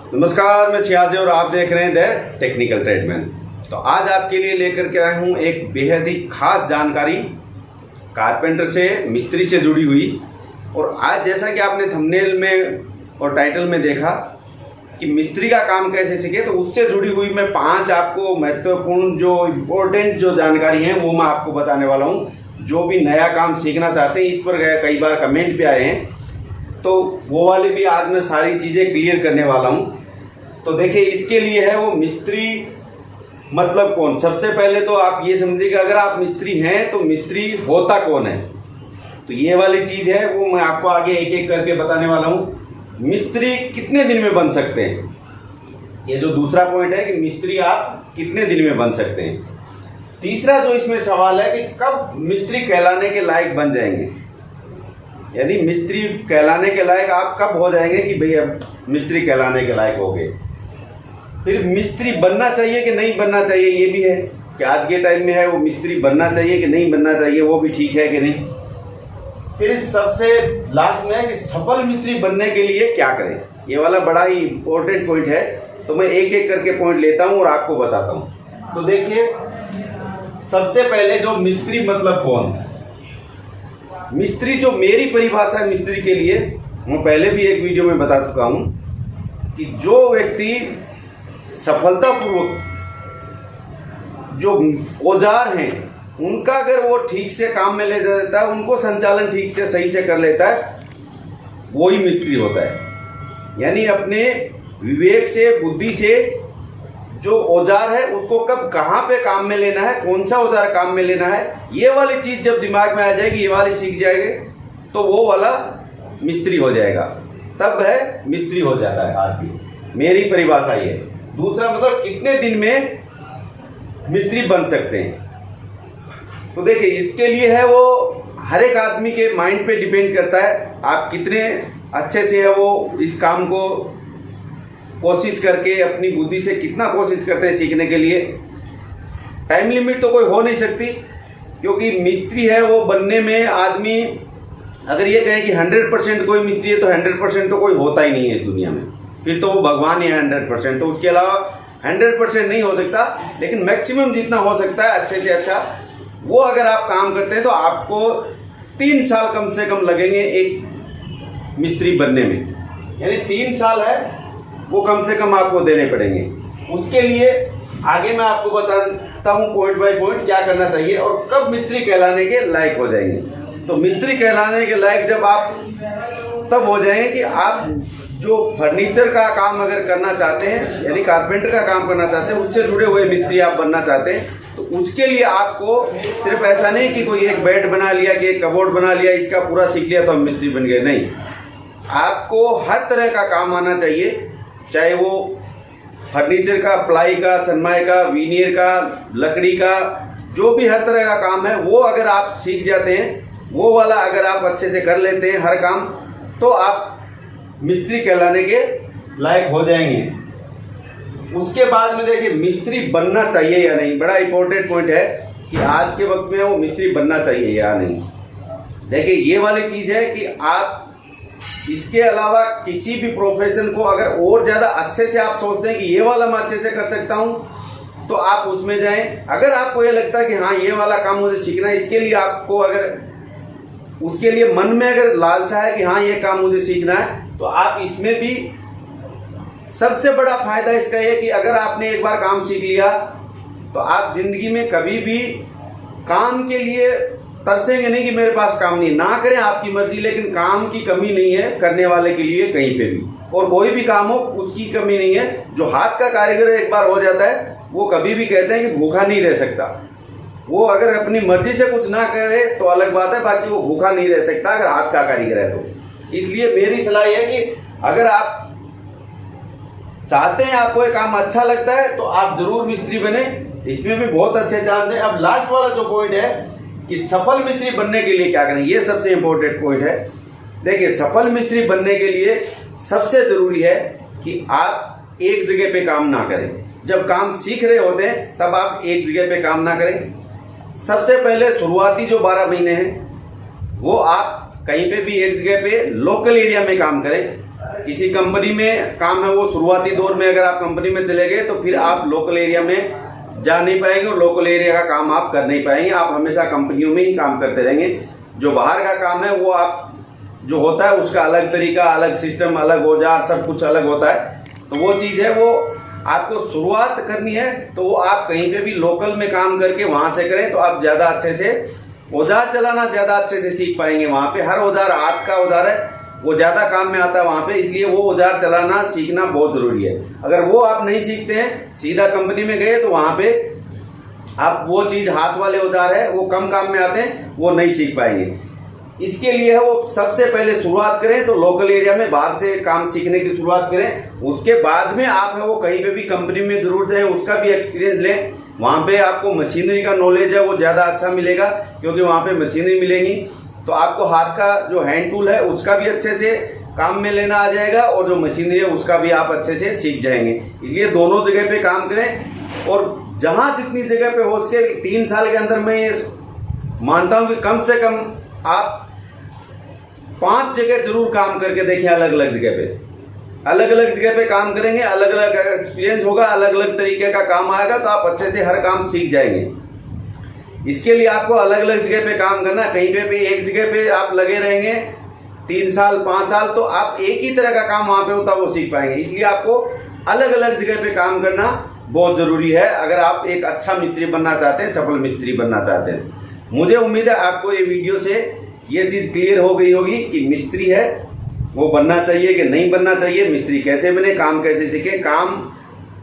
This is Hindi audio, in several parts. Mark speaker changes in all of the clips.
Speaker 1: नमस्कार, मैं सियाजी और आप देख रहे हैं द टेक्निकल ट्रेडमैन। तो आज आपके लिए लेकर के आया हूँ एक बेहद ही खास जानकारी कारपेंटर से, मिस्त्री से जुड़ी हुई। और आज जैसा कि आपने थंबनेल में और टाइटल में देखा कि मिस्त्री का काम कैसे सीखे, तो उससे जुड़ी हुई मैं 5 आपको महत्वपूर्ण जो इम्पोर्टेंट जो जानकारी है वो मैं आपको बताने वाला हूँ। जो भी नया काम सीखना चाहते हैं, इस पर कई बार कमेंट पे आए हैं, तो वो वाली भी आज मैं सारी चीज़ें क्लियर करने वाला हूँ। तो देखिए, इसके लिए है वो मिस्त्री मतलब कौन। सबसे पहले तो आप ये समझिएगा, अगर आप मिस्त्री हैं तो मिस्त्री होता कौन है, तो ये वाली चीज़ है वो मैं आपको आगे एक एक करके बताने वाला हूँ। मिस्त्री कितने दिन में बन सकते हैं, ये जो दूसरा पॉइंट है कि मिस्त्री आप कितने दिन में बन सकते हैं। तीसरा जो इसमें सवाल है कि कब मिस्त्री कहलाने के लायक बन जाएंगे, यानी मिस्त्री कहलाने के लायक आप कब हो जाएंगे कि भैया मिस्त्री कहलाने के लायक हो गए। फिर मिस्त्री बनना चाहिए कि नहीं बनना चाहिए, ये भी है कि आज के टाइम में है वो मिस्त्री बनना चाहिए कि नहीं बनना चाहिए, वो भी ठीक है कि नहीं। फिर सबसे लास्ट में है कि सफल मिस्त्री बनने के लिए क्या करें, ये वाला बड़ा ही इम्पोर्टेंट पॉइंट है। तो मैं एक एक करके पॉइंट लेता हूँ और आपको बताता हूँ। तो देखिए, सबसे पहले जो मिस्त्री मतलब कौन। मिस्त्री जो मेरी परिभाषा है मिस्त्री के लिए, मैं पहले भी एक वीडियो में बता चुका हूं कि जो व्यक्ति सफलतापूर्वक जो औजार हैं उनका अगर वो ठीक से काम में ले जाता है, उनको संचालन ठीक से सही से कर लेता है, वो ही मिस्त्री होता है। यानी अपने विवेक से, बुद्धि से जो औजार है उसको कब कहाँ पे काम में लेना है, कौन सा औजार काम में लेना है, ये वाली चीज़ जब दिमाग में आ जाएगी, ये वाली सीख जाएंगे, तो वो वाला मिस्त्री हो जाएगा। तब है मिस्त्री हो जाता है आदमी, मेरी परिभाषा ये। दूसरा मतलब कितने दिन में मिस्त्री बन सकते हैं। तो देखिए, इसके लिए है वो हर एक आदमी के माइंड पे डिपेंड करता है, आप कितने अच्छे से है वो इस काम को कोशिश करके अपनी बुद्धि से कितना कोशिश करते हैं सीखने के लिए। टाइम लिमिट तो कोई हो नहीं सकती, क्योंकि मिस्त्री है वो बनने में आदमी अगर ये कहे कि 100% कोई मिस्त्री है तो 100% तो कोई होता ही नहीं है दुनिया में, फिर तो वो भगवान ही है 100%। तो उसके अलावा 100% नहीं हो सकता, लेकिन मैक्सिमम जितना हो सकता है अच्छे से अच्छा वो अगर आप काम करते हैं तो आपको 3 साल कम से कम लगेंगे एक मिस्त्री बनने में। यानी 3 साल है वो कम से कम आपको देने पड़ेंगे। उसके लिए आगे मैं आपको बताता हूँ पॉइंट बाय पॉइंट क्या करना चाहिए और कब मिस्त्री कहलाने के लायक हो जाएंगे। तो मिस्त्री कहलाने के लायक जब आप तब हो जाएंगे कि आप जो फर्नीचर का काम अगर करना चाहते हैं, यानी कारपेंटर का काम करना चाहते हैं, उससे जुड़े हुए मिस्त्री आप बनना चाहते हैं, तो उसके लिए आपको सिर्फ ऐसा नहीं कि कोई एक बेड बना लिया, कि एक कबोर्ड बना लिया, इसका पूरा सीख लिया तो हम मिस्त्री बन गए, नहीं। आपको हर तरह का काम आना चाहिए, चाहे वो फर्नीचर का, प्लाई का, सनमाई का, वीनियर का, लकड़ी का, जो भी हर तरह का काम है वो अगर आप सीख जाते हैं, वो वाला अगर आप अच्छे से कर लेते हैं हर काम, तो आप मिस्त्री कहलाने के लायक हो जाएंगे। उसके बाद में देखिए, मिस्त्री बनना चाहिए या नहीं, बड़ा इंपॉर्टेंट पॉइंट है कि आज के वक्त में वो मिस्त्री बनना चाहिए या नहीं। देखिए, ये वाली चीज़ है कि आप इसके अलावा किसी भी प्रोफेशन को अगर और ज़्यादा अच्छे से आप सोचते हैं कि ये वाला मैं अच्छे से कर सकता हूँ, तो आप उसमें जाएं। अगर आपको ये लगता है कि हाँ ये वाला काम मुझे सीखना है, इसके लिए आपको अगर उसके लिए मन में अगर लालसा है कि हाँ ये काम मुझे सीखना है, तो आप इसमें भी सबसे बड़ा फायदा इसका है कि अगर आपने एक बार काम सीख लिया तो आप जिंदगी में कभी भी काम के लिए तरसेंगे नहीं कि मेरे पास काम नहीं। ना करें आपकी मर्जी, लेकिन काम की कमी नहीं है करने वाले के लिए कहीं पे भी, और कोई भी काम हो उसकी कमी नहीं है। जो हाथ का कारीगर एक बार हो जाता है वो कभी भी कहते हैं कि भूखा नहीं रह सकता। वो अगर अपनी मर्जी से कुछ ना करे तो अलग बात है, बाकी वो भूखा नहीं रह सकता अगर हाथ का कारीगर है तो। इसलिए मेरी सलाह है कि अगर आप चाहते हैं, आपको ये काम अच्छा लगता है, तो आप जरूर मिस्त्री बने, इसमें भी बहुत अच्छे चांस है। अब लास्ट वाला जो पॉइंट है कि सफल मिस्त्री बनने के लिए क्या करें, ये सबसे इंपॉर्टेंट पॉइंट है। देखिए, सफल मिस्त्री बनने के लिए सबसे जरूरी है कि आप एक जगह पे काम ना करें। जब काम सीख रहे होते हैं तब आप एक जगह पे काम ना करें। सबसे पहले शुरुआती जो 12 महीने हैं वो आप कहीं पे भी एक जगह पे लोकल एरिया में काम करें। किसी कंपनी में काम है, वो शुरुआती दौर में अगर आप कंपनी में चले गए तो फिर आप लोकल एरिया में जा नहीं पाएंगे और लोकल एरिया का काम आप कर नहीं पाएंगे। आप हमेशा कंपनियों में ही काम करते रहेंगे। जो बाहर का काम है वो आप जो होता है उसका अलग तरीका, अलग सिस्टम, अलग औजार, सब कुछ अलग होता है। तो वो चीज़ है, वो आपको शुरुआत करनी है तो वो आप कहीं पे भी लोकल में काम करके वहां से करें तो आप ज़्यादा अच्छे से औजार चलाना ज़्यादा अच्छे से सीख पाएंगे। वहां पे हर औजार हाथ का औजार है, वो ज़्यादा काम में आता है वहां पे, इसलिए वो औजार चलाना सीखना बहुत ज़रूरी है। अगर वो आप नहीं सीखते हैं, सीधा कंपनी में गए तो वहां पे आप वो चीज़ हाथ वाले औजार है वो कम काम में आते हैं, वो नहीं सीख पाएंगे। इसके लिए है वो सबसे पहले शुरुआत करें तो लोकल एरिया में बाहर से काम सीखने की शुरुआत करें। उसके बाद में आप है वो कहीं पे भी कंपनी में जरूर जाएं, उसका भी एक्सपीरियंस लें। वहां पे आपको मशीनरी का नॉलेज है वो ज़्यादा अच्छा मिलेगा, क्योंकि वहां पे मशीनरी मिलेगी तो आपको हाथ का जो हैंड टूल है उसका भी अच्छे से काम में लेना आ जाएगा और जो मशीनरी है उसका भी आप अच्छे से सीख जाएंगे। इसलिए दोनों जगह पे काम करें और जहां जितनी जगह पे हो सके 3 साल के अंदर मैं ये मानता हूं कि कम से कम आप 5 जगह जरूर काम करके देखें। अलग अलग जगह पे काम करेंगे, अलग अलग एक्सपीरियंस होगा, अलग अलग तरीके का काम आएगा तो आप अच्छे से हर काम सीख जाएंगे। इसके लिए आपको अलग अलग जगह पे काम करना, कहीं पे भी एक जगह पे आप लगे रहेंगे 3 साल 5 साल तो आप एक ही तरह का काम वहां पे होता है वो सीख पाएंगे। इसलिए आपको अलग अलग जगह पे काम करना बहुत जरूरी है अगर आप एक अच्छा मिस्त्री बनना चाहते हैं, सफल मिस्त्री बनना चाहते हैं। मुझे उम्मीद है आपको ये वीडियो से ये चीज क्लियर हो गई होगी कि मिस्त्री है वो बनना चाहिए कि नहीं बनना चाहिए, मिस्त्री कैसे बने, काम कैसे सीखे। काम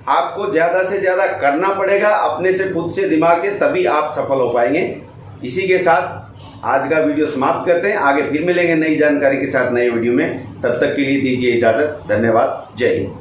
Speaker 1: आपको ज्यादा से ज्यादा करना पड़ेगा अपने से, खुद से, दिमाग से, तभी आप सफल हो पाएंगे। इसी के साथ आज का वीडियो समाप्त करते हैं। आगे फिर मिलेंगे नई जानकारी के साथ नए वीडियो में। तब तक के लिए दीजिए इजाजत। धन्यवाद। जय हिंद।